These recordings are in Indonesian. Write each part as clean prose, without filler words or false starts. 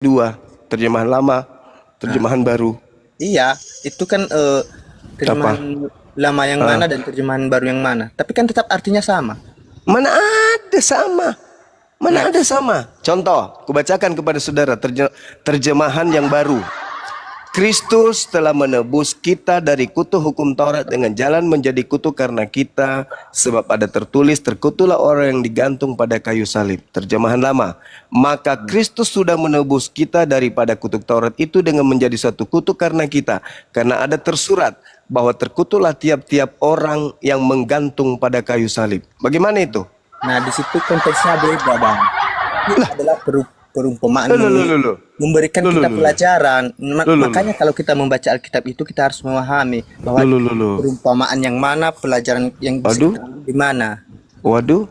dua, terjemahan lama, terjemahan baru. Iya, itu kan Apa? terjemahan lama yang mana Ah, dan terjemahan baru yang mana. Tapi kan tetap artinya sama. mana ada sama? Nah, Mana ada sama? Contoh, kubacakan kepada saudara terjemahan yang baru. Kristus telah menebus kita dari kutuk hukum Taurat dengan jalan menjadi kutuk karena kita, sebab ada tertulis terkutuklah orang yang digantung pada kayu salib. Terjemahan lama. Maka Kristus sudah menebus kita daripada kutuk Taurat itu dengan menjadi suatu kutuk karena kita. Karena ada tersurat bahwa terkutuklah tiap-tiap orang yang menggantung pada kayu salib. Bagaimana itu? nah, di situ konteksnya beda, Bang. Ini Lah, adalah perumpamaan lo lo lo lo lo memberikan lo lo kita lo pelajaran. lo lo Makanya kalau kita membaca Alkitab itu kita harus memahami bahwa lo lo lo lo. perumpamaan yang mana, pelajaran yang bisa Waduh, kita ambil di mana, waduh.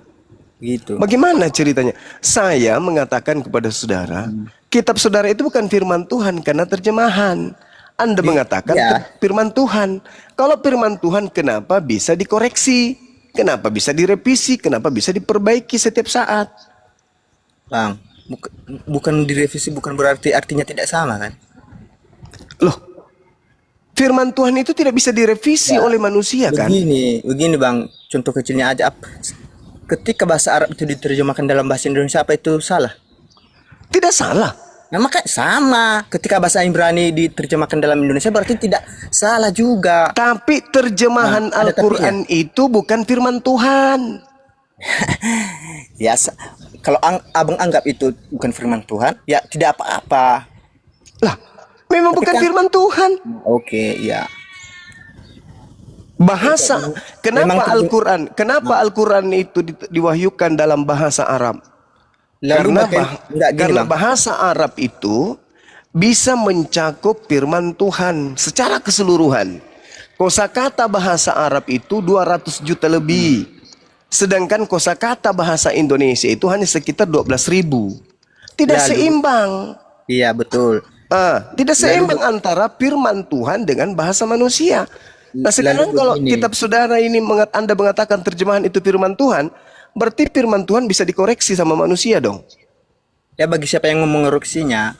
gitu. Bagaimana ceritanya? Saya mengatakan kepada saudara, kitab saudara itu bukan firman Tuhan karena terjemahan. Anda mengatakan Ya, firman Tuhan. Kalau firman Tuhan kenapa bisa dikoreksi? Kenapa bisa direvisi? Kenapa bisa diperbaiki setiap saat? Bang, bukan direvisi bukan berarti artinya tidak sama kan? Loh, firman Tuhan itu tidak bisa direvisi Ya, oleh manusia kan? begini Bang, contoh kecilnya aja. Ketika bahasa Arab itu diterjemahkan dalam bahasa Indonesia, apa itu salah? Tidak salah. Nah, maka sama. Ketika bahasa Ibrani diterjemahkan dalam Indonesia berarti tidak salah juga. Tapi Nah, terjemahan ada tapinya. Al-Quran itu bukan firman Tuhan. Ya, kalau Abang anggap itu bukan firman Tuhan, ya tidak apa-apa. Lah, memang Tapi bukan kan, firman Tuhan. oke, ya. Bahasa, Memang kenapa Al-Quran? Kenapa Al-Quran itu diwahyukan dalam bahasa Arab? lalu enggak gini Karena Bang. bahasa Arab itu bisa mencakup firman Tuhan secara keseluruhan. Kosakata bahasa Arab itu 200 juta lebih. Sedangkan kosakata bahasa Indonesia itu hanya sekitar 12.000. Tidak Lalu, seimbang. iya betul. Tidak Lalu seimbang antara firman Tuhan dengan bahasa manusia. Nah lalu sekarang kalau begini. kitab saudara ini Anda mengatakan terjemahan itu firman Tuhan, berarti firman Tuhan bisa dikoreksi sama manusia dong. Ya bagi siapa yang mau mengoreksinya?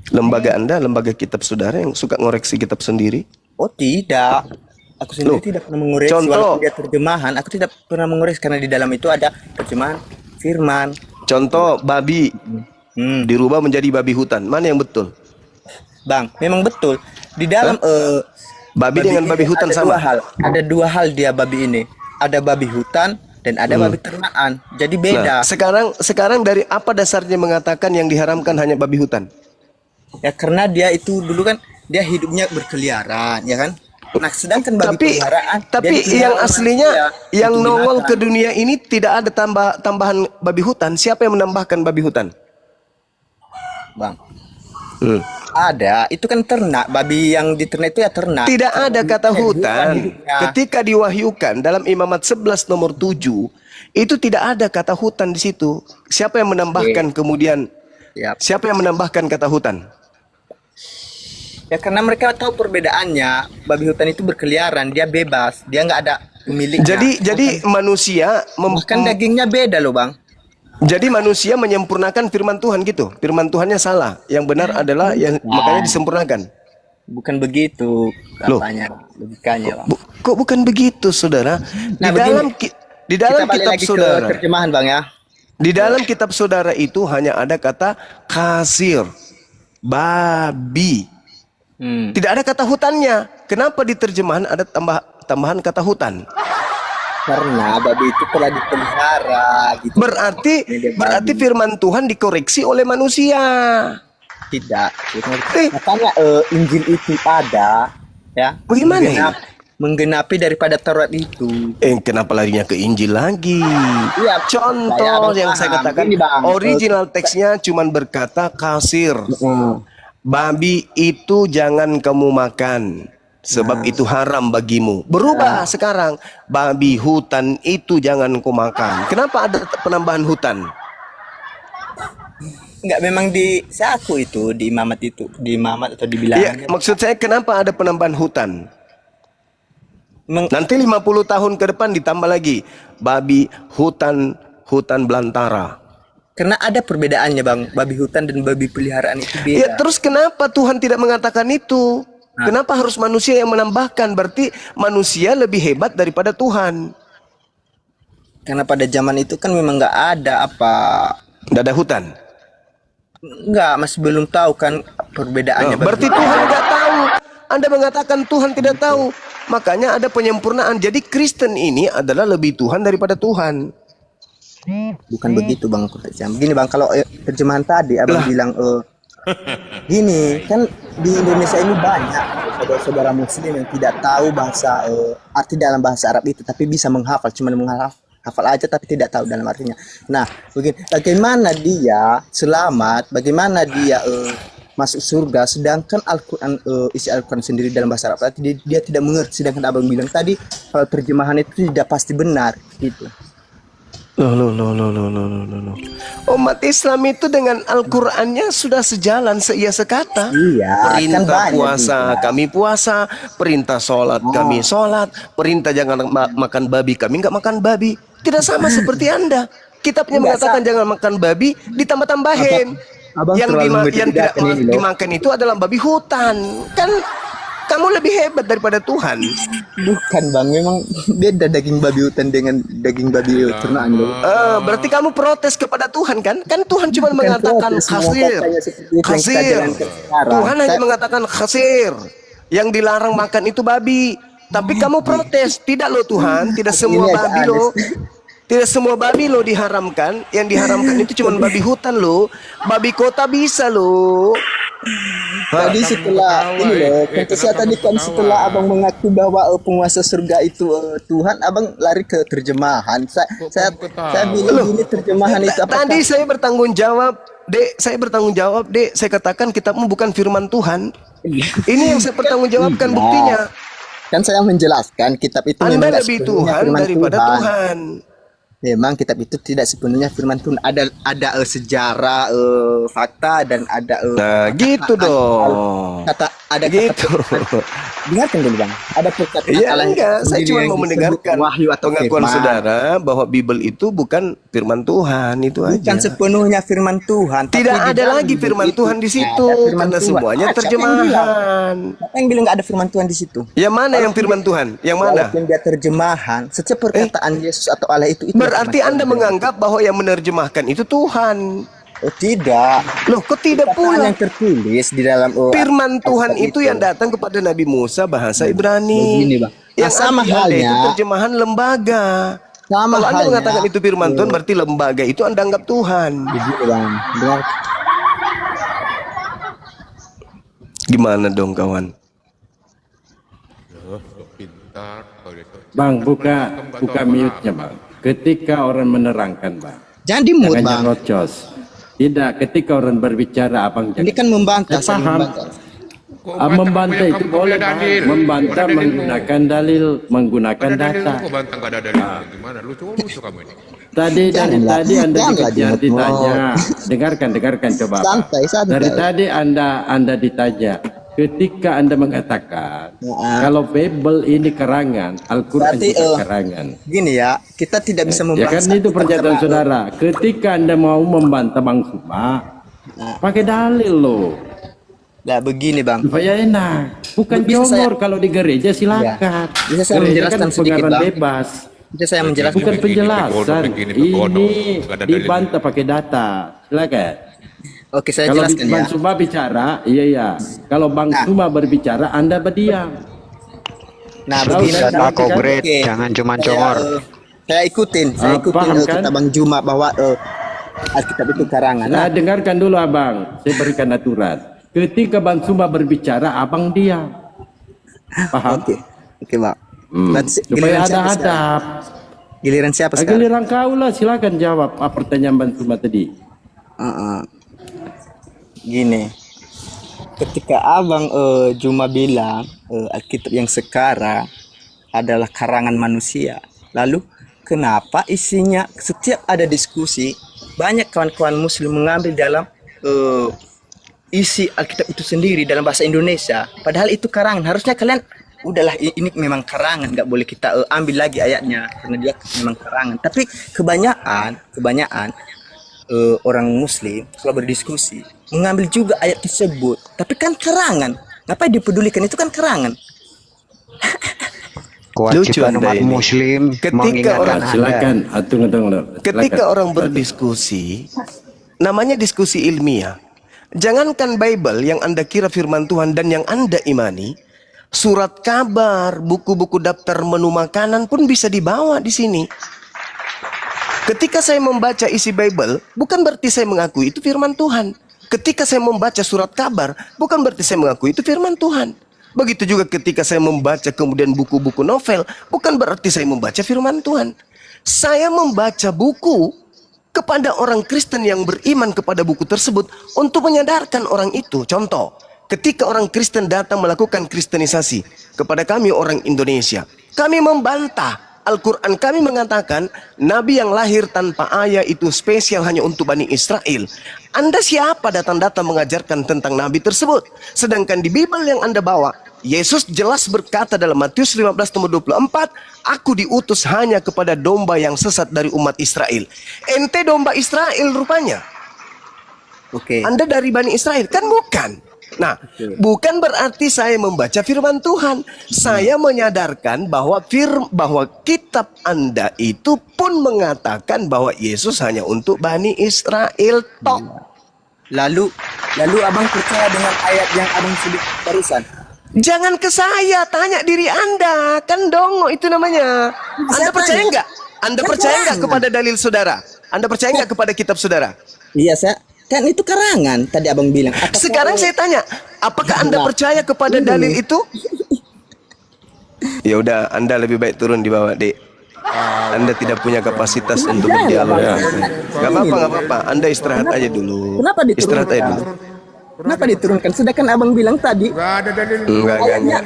Lembaga Anda, lembaga kitab saudara yang suka ngoreksi kitab sendiri. Oh tidak. Aku sendiri Loh, tidak pernah mengoreksi walaupun contoh, dia terjemahan. Aku tidak pernah mengoreksi karena di dalam itu ada terjemahan firman. contoh babi Hmm, dirubah menjadi babi hutan. Mana yang betul? Bang, memang betul. Di Hah? dalam Babi babi dengan ini babi hutan ada dua sama? hal. Ada dua hal dia babi ini. Ada babi hutan dan ada Hmm. babi ternakan. Jadi Nah, beda. sekarang dari apa dasarnya mengatakan yang diharamkan hanya babi hutan? Ya karena dia itu dulu kan dia hidupnya berkeliaran, ya kan? Nah, sedangkan babi Tapi peliharaan dia tapi dipelihara yang oleh aslinya manusia yang untuk nongol ke dimakan. dunia ini tidak ada tambahan babi hutan. Siapa yang menambahkan babi hutan? Bang, Hmm. ada, itu kan ternak. Babi yang diternak itu ya ternak. Tidak Kalau ada babi kata hutan, hewan hutan. hidupnya. Ketika diwahyukan dalam Imamat 11 nomor 7, itu tidak ada kata hutan di situ. Siapa yang menambahkan Oke, kemudian? siap. Siapa yang menambahkan kata hutan? Ya karena mereka tahu perbedaannya. Babi hutan itu berkeliaran, dia bebas, dia nggak ada pemiliknya. Jadi manusia Bahkan dagingnya beda loh, Bang. jadi manusia menyempurnakan firman Tuhan gitu. Firman Tuhannya salah. Yang benar adalah yang makanya Bukan, disempurnakan. bukan begitu Loh, katanya logikanya, Bang. kok bukan begitu, saudara? Nah, Di begini, dalam di kita dalam balik kitab lagi ke saudara, terjemahan, Bang ya. di dalam kitab saudara itu hanya ada kata kasir, babi. Hmm. Tidak ada kata hutannya. Kenapa di terjemahan ada tambahan kata hutan? Karena babi itu telah dipelihara gitu. Berarti Ini dia berarti babi. firman Tuhan dikoreksi oleh manusia. Tidak. Eh, Makanya Injil itu ada ya bagaimana ini? menggenapi daripada Taurat itu. Kenapa larinya ke Injil lagi? Iya, saya Contoh abang yang saya paham. katakan, Gini bang, original teksnya cuman berkata kasir. Babi itu jangan kamu makan, sebab nah, itu haram bagimu. Berubah sekarang, babi hutan itu jangan kau makan. Kenapa ada penambahan hutan? nggak memang di saku itu di imamat itu di imamat atau di Ya, bilangannya. maksud saya kenapa ada penambahan hutan? Meng- Nanti 50 tahun ke depan ditambah lagi babi hutan belantara. Karena ada perbedaannya bang, babi hutan dan babi peliharaan itu Ya beda. terus kenapa Tuhan tidak mengatakan itu? Kenapa harus manusia yang menambahkan? Berarti manusia lebih hebat daripada Tuhan. Karena pada zaman itu kan memang nggak ada apa, Tidak ada hutan. nggak, masih belum tahu kan perbedaannya. Berarti Tuhan tidak tahu. Anda mengatakan Tuhan tidak tahu. Makanya ada penyempurnaan. Jadi Kristen ini adalah lebih Tuhan daripada Tuhan. Bukan begitu bang, begini bang, kalau terjemahan tadi abang bilang gini kan, di Indonesia ini banyak saudara-saudara Muslim yang tidak tahu bahasa arti dalam bahasa Arab itu, tapi bisa menghafal, cuma menghafal aja tapi tidak tahu dalam artinya. Nah, begini, bagaimana dia selamat, bagaimana dia masuk surga, sedangkan Al-Quran, isi Al-Quran sendiri dalam bahasa Arab dia tidak mengerti, sedangkan abang bilang tadi kalau terjemahan itu tidak pasti benar gitu. Loh. Umat Islam itu dengan Al-Qurannya sudah sejalan, seia sekata. Iya, Perintah kan banyak puasa, juga. kami puasa. Perintah sholat, kami sholat. Perintah jangan makan babi, kami nggak makan babi. Tidak sama seperti Anda. Kitabnya Nggak mengatakan jangan makan babi, ditambah-tambahin. Abang Yang terlalu yang tidak membedakan ini loh. dimakan itu adalah babi hutan. Kan kamu lebih hebat daripada Tuhan. Bukan bang, memang beda daging babi hutan dengan daging babi ternakan loh. Berarti kamu protes kepada Tuhan kan? Kan Tuhan cuma Bukan mengatakan protes, khasir. katanya seperti itu yang kita Khasir. jalankan sekarang. Tuhan hanya Saya- mengatakan khasir. Yang dilarang makan itu babi. Tapi kamu protes. Tidak loh Tuhan, tidak semua Ini agak babi aneh. loh. Tidak semua babi loh diharamkan. Yang diharamkan itu cuma babi hutan loh. Babi kota bisa loh. Tadi setelah ini loh, tadi kan setelah abang mengaku bahwa penguasa surga itu Tuhan, abang lari ke terjemahan. Saya bilang ini terjemahan itu apakah Tadi saya bertanggung jawab, Dek. Saya bertanggung jawab, Dek. Saya katakan kitabmu bukan firman Tuhan. Ini yang saya pertanggungjawabkan buktinya. kan saya menjelaskan kitab itu Anda memang tidak lebih sepenuhnya Tuhan firman daripada Tuhan. Memang kitab itu tidak sepenuhnya firman Tuhan. Ada sejarah, fakta, dan ada Nah, gitu dong. ada Gitu. dengarkan dulu bang. Ada perkataan Iya Allah enggak, saya sendiri cuma yang mau disebut mendengarkan wahyu atau pengakuan firman. saudara bahwa Bible itu bukan firman Tuhan, itu aja. Bukan sepenuhnya firman Tuhan. tapi Tidak di ada dalam lagi Bible firman itu Tuhan di situ ada firman karena Tuhan. semuanya Siapa yang bilang? terjemahan. Siapa yang bilang nggak ada firman Tuhan di situ? Yang mana yang firman Tuhan? Yang mana? Walaupun dia terjemahan, setiap perkataan Yesus atau Allah itu Berarti firman Anda Tuhan. menganggap bahwa yang menerjemahkan itu Tuhan. Oh tidak. Loh, kok tidak Perkataan pula? yang tertulis di dalam Firman Tuhan Alkitab itu yang datang kepada Nabi Musa bahasa Ibrani. Begini, Bang. Yang Sama arti Anda halnya- itu terjemahan lembaga. Sama Kalau Anda halnya- mengatakan itu firman Tuhan, berarti lembaga itu Anda anggap Tuhan. Begitu bang. Dengar. Gimana dong kawan? Bang, buka mute-nya, Bang. Ketika orang menerangkan, Bang. Jangan di-mute Jangan bang. nyerocos. Tidak, ketika orang berbicara, Abang Ini jangan. kan membantah. Saya saling paham. membantah. Membantah itu boleh, Bang. Membantah menggunakan dalil, menggunakan data. Kok bantang gak ada dalil? Gimana? Lucu kamu ini. Tadi Janganlah. Anda Janganlah dikejar di-mute. ditanya. Dengarkan coba, Pak. Santai. Dari tadi Anda ditanya. Ketika Anda mengatakan kalau Bible ini karangan, Al-Quran Berarti, juga karangan. Gini ya, kita tidak bisa Ya kan membantah. itu pernyataan saudara. Ketika Anda mau membantah Bang Suma, pakai dalil loh. Nah begini bang. Supaya enak. Bukan Bisa saya- jongor kalau di gereja silakan. Bisa saya Gereja menjelaskan kan sedikit, pengarang Bang? bebas. Bisa saya menjelaskan. Bukan penjelasan. begini, Ini bodoh. Nggak ada dalil. dibantah pakai data. Silakan. Oke, saya Kalau jelaskan Bang ya. Suma bicara, iya. Kalau Bang Nah. Suma berbicara, Anda berdiam. Nah Tahu begini. kan? Bang. Pak Kobret, Oke. jangan cuma Saya, congor. Saya ikutin paham kan? kata Bang Juma bahwa Alkitab itu karangan. Nah, dengarkan dulu Abang. Saya berikan aturan. Ketika Bang Suma berbicara, Abang diam. Paham? Oke bang. Berarti Supaya giliran ada siapa sekarang? adab. Giliran siapa sekarang? Giliran kau lah, silakan jawab apa pertanyaan Bang Suma tadi. Gini, ketika abang Juma bilang Alkitab yang sekarang adalah karangan manusia, lalu kenapa isinya setiap ada diskusi banyak kawan-kawan Muslim mengambil dalam isi Alkitab itu sendiri dalam bahasa Indonesia, padahal itu karangan. Harusnya kalian udahlah ini memang karangan, nggak boleh kita ambil lagi ayatnya karena dia memang karangan. Tapi kebanyakan orang Muslim kalau berdiskusi mengambil juga ayat tersebut, tapi kan karangan. Ngapain dipedulikan, itu kan karangan. Lucu Kewajiban Anda umat ini. muslim Ketika mengingatkan orang- Anda. Silakan, tunggu. Ketika orang berdiskusi, namanya diskusi ilmiah. Jangankan Bible yang Anda kira firman Tuhan dan yang Anda imani, surat kabar, buku-buku daftar menu makanan pun bisa dibawa di sini. Ketika saya membaca isi Bible, bukan berarti saya mengakui itu firman Tuhan. Ketika saya membaca surat kabar, bukan berarti saya mengakui itu firman Tuhan. Begitu juga ketika saya membaca kemudian buku-buku novel, bukan berarti saya membaca firman Tuhan. Saya membaca buku kepada orang Kristen yang beriman kepada buku tersebut untuk menyadarkan orang itu. Contoh, ketika orang Kristen datang melakukan kristenisasi kepada kami orang Indonesia, kami membantah. Al-Quran kami mengatakan Nabi yang lahir tanpa ayah itu spesial hanya untuk Bani Israel. Anda siapa datang-datang mengajarkan tentang Nabi tersebut? Sedangkan di Bible yang Anda bawa, Yesus jelas berkata dalam Matius 15:24, aku diutus hanya kepada domba yang sesat dari umat Israel. Ente domba Israel rupanya. Oke. Anda dari Bani Israel, kan bukan? Nah, bukan berarti saya membaca firman Tuhan. Saya menyadarkan bahwa kitab Anda itu pun mengatakan bahwa Yesus hanya untuk Bani Israel tok. Lalu abang percaya dengan ayat yang abang sebut barusan? Jangan ke saya, tanya diri Anda. Kan dongo itu namanya. Anda Saya percaya tanya. enggak? Anda Saya percaya enggak tanya. kepada dalil saudara? Anda percaya enggak kepada kitab saudara? Iya, saya kan itu karangan tadi abang bilang. Apakah- Sekarang saya tanya, apakah Anda percaya kepada dalil itu? Ya udah, Anda lebih baik turun di bawah, Dek. Anda tidak punya kapasitas untuk berdialog. Gak apa-apa. Anda istirahat aja dulu. Kenapa diturunkan? Istirahat aja dulu. Kenapa diturunkan? Sedangkan abang bilang tadi. Gak ada dalil. Enggak.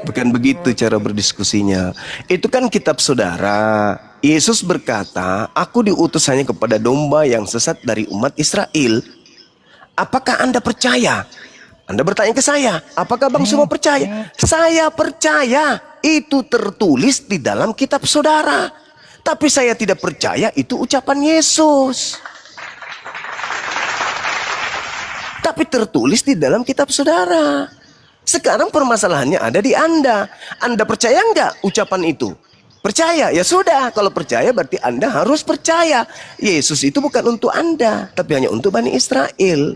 Bukan begitu cara berdiskusinya. Itu kan kitab saudara. Yesus berkata, aku diutus hanya kepada domba yang sesat dari umat Israel. Apakah Anda percaya? Anda bertanya ke saya, apakah Bang semua percaya? Saya percaya, itu tertulis di dalam kitab saudara. Tapi saya tidak percaya itu ucapan Yesus. Tapi tertulis di dalam kitab saudara. Sekarang permasalahannya ada di Anda. Anda percaya enggak ucapan itu? Percaya? Ya sudah, kalau percaya berarti Anda harus percaya. Yesus itu bukan untuk Anda, tapi hanya untuk Bani Israel.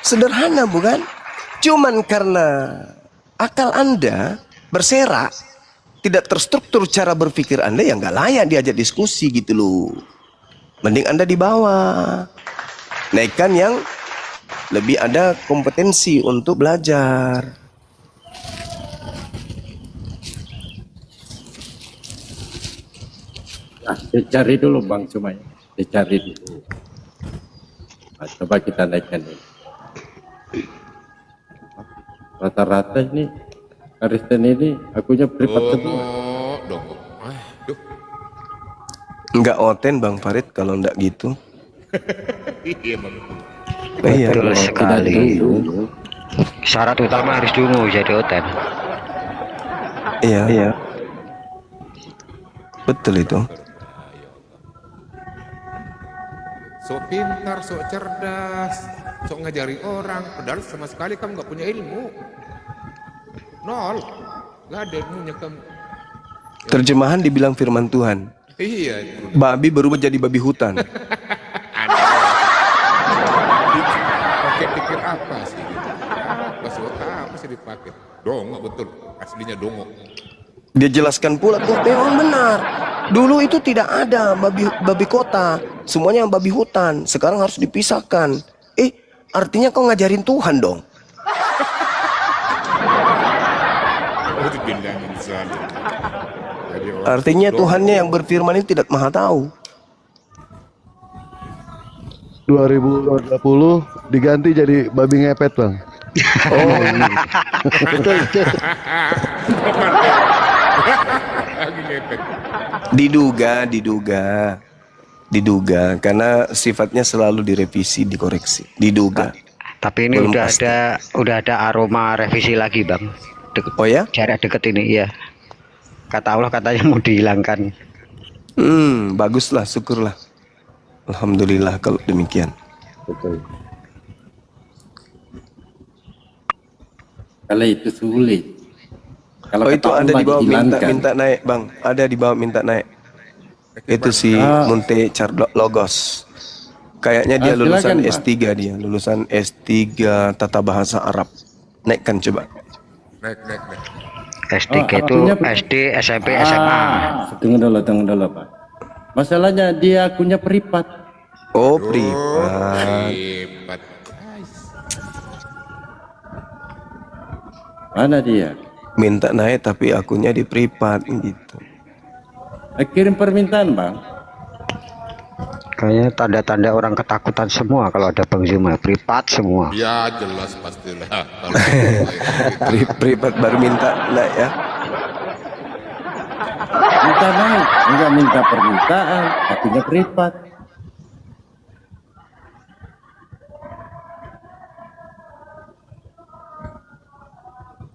Sederhana bukan? Cuman karena akal Anda berserak, tidak terstruktur cara berpikir Anda, yang nggak layak diajak diskusi gitu loh. Mending Anda di bawah. Naikkan yang lebih ada kompetensi untuk belajar. Nah, dicari dulu Bang Sumay, dicari dulu. Nah, coba kita naikkan ini. Rata-rata ini Kristen ini akunya privat semua. Dong. Aduh. Nggak oten Bang Farid kalau nggak gitu. Iya bang. Iya. Betul Tidak sekali. dulu. Syarat utama harus dungu jadi oten. Iya. Betul itu. Sok pintar, sok cerdas, sok ngajari orang. Padahal sama sekali kamu nggak punya ilmu. Nol. Nggak ada ilmunya kamu. Terjemahan dibilang firman Tuhan. Iya. Babi berubah jadi babi hutan. Pakai pikir apa sih? Apa sih dipakai? Dongo betul. Aslinya dongo. Dia jelaskan pula tuh memang benar. Dulu itu tidak ada babi kota, semuanya babi hutan. Sekarang harus dipisahkan. Artinya kau ngajarin Tuhan dong. Oh, itu bilangin zalim. Jadi orang Artinya dongo. Tuhannya yang berfirman ini tidak maha tahu. 2020 diganti jadi babi ngepet bang. Lagi ngepet. Diduga karena sifatnya selalu direvisi, dikoreksi. Diduga. Tapi ini Belum udah pasti. ada aroma revisi lagi bang. Oh ya? Jarak deket ini ya. Kata Allah katanya mau dihilangkan. Baguslah, syukurlah. Alhamdulillah kalau demikian. Betul. Kalau itu sulit. Kalau Oh itu kata ada Allah di bawah dihilangkan. minta naik bang, ada di bawah minta naik. Itu si Munte Logos. Kayaknya dia lulusan silakan, Bang. S3 dia, lulusan S3 Tata Bahasa Arab. Naikkan coba. Naik. S3 Oh, itu akunya- SD, SMP, SMA. Tunggu dulu Pak. Masalahnya dia akunya privat. Oh privat. Hebat. Mana dia? Minta naik tapi akunnya di privat gitu. Kirim permintaan Bang. Kayaknya tanda-tanda orang ketakutan semua kalau ada Bang Zuma, privat semua. Ya jelas pastilah. Kalau Privat baru minta naik ya. Minta naik, enggak minta permintaan, akunya privat.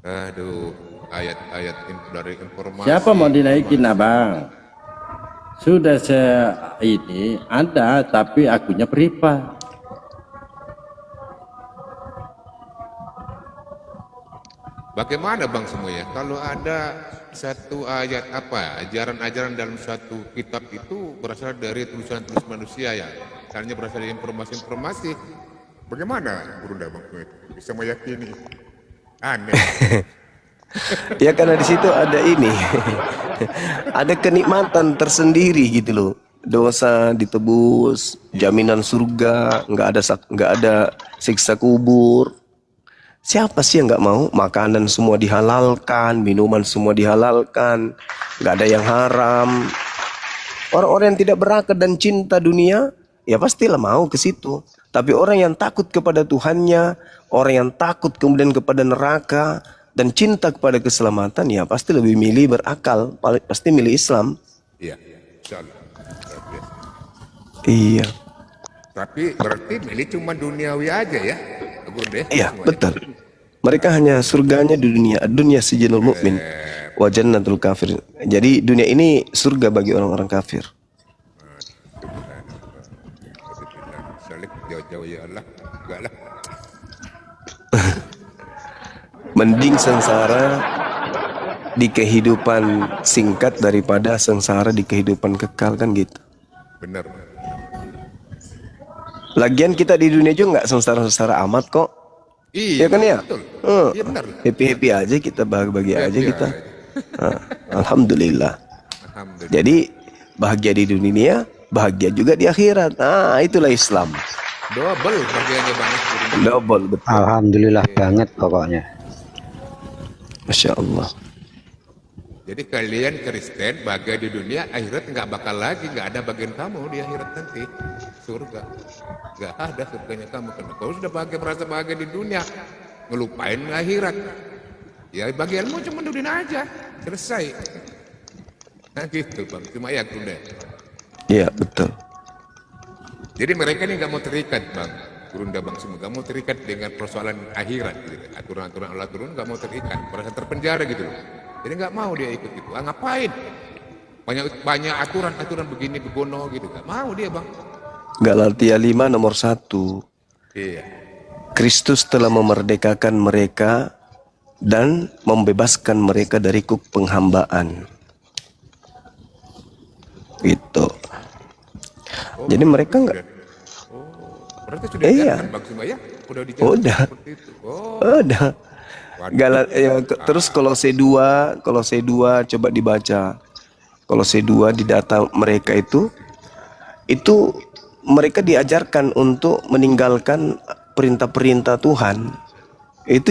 aduh, ayat-ayat dari informasi. Siapa mau dinaikin Abang? Sudah saya ini ada, tapi akunya privat. Bagaimana Bang semuanya? Kalau ada satu ayat apa, ajaran-ajaran dalam suatu kitab itu berasal dari tulisan-tulisan manusia ya, misalnya berasal dari informasi-informasi. Bagaimana Bunda Bang bisa meyakini? Aneh. Ya karena di situ ada ini, ada kenikmatan tersendiri gitu loh. Dosa ditebus, jaminan surga, nggak ada siksa kubur. Siapa sih yang nggak mau? Makanan semua dihalalkan, minuman semua dihalalkan, nggak ada yang haram. Orang-orang yang tidak berakal dan cinta dunia, ya pastilah mau ke situ. Tapi orang yang takut kepada Tuhannya, orang yang takut kemudian kepada neraka dan cinta kepada keselamatan, ya pasti lebih milih berakal, pasti milih Islam. Iya, insyaallah. Iya, Tapi berarti milih cuma duniawi aja ya, Bunda? iya betul. Mereka hanya surganya di dunia sijinul mukmin, wa jannatul kafir. Jadi dunia ini surga bagi orang-orang kafir. Salik jauh-jauh ya Allah, enggak lah. Mending sengsara di kehidupan singkat daripada sengsara di kehidupan kekal, kan gitu. Benar. Lagian kita di dunia juga nggak sengsara-sengsara amat kok. Iya Ya kan ya? Betul. Iya benar. Happy-happy aja kita, bahagia aja Happy kita. aja. Alhamdulillah. Alhamdulillah. Jadi bahagia di dunia, bahagia juga di akhirat. Nah, itulah Islam. Double bagiannya Bang. Double betul. Alhamdulillah banget pokoknya. Masya Allah. Jadi kalian Kristen bahagia di dunia, akhirat nggak bakal lagi, nggak ada bagian kamu di akhirat nanti. Surga. Nggak ada surganya kamu. Karena kau sudah merasa bahagia di dunia, ngelupain akhirat. Ya bagianmu cuma di dunia aja. Selesai. Nah gitu Bang, cuma ya udah. Iya betul. Jadi mereka ini nggak mau terikat Bang. Gurunda Bang semua nggak mau terikat dengan persoalan akhirat. Gitu. Aturan-aturan Allah turun nggak mau terikat. Merasa terpenjara gitu loh. Jadi nggak mau dia ikut gitu. Ah, ngapain? Banyak aturan begini begono gitu. Nggak mau dia Bang. Galatia 5 nomor 1. Iya. Kristus telah memerdekakan mereka dan membebaskan mereka dari kuk penghambaan. Gitu. Jadi mereka nggak. Berarti sudah Iya. diajarkan Bang Suma ya? Udah dijelaskan Udah. seperti itu. Oh, Udah. Terus Kolose 2 coba dibaca. Kolose 2 di data mereka itu mereka diajarkan untuk meninggalkan perintah-perintah Tuhan. Itu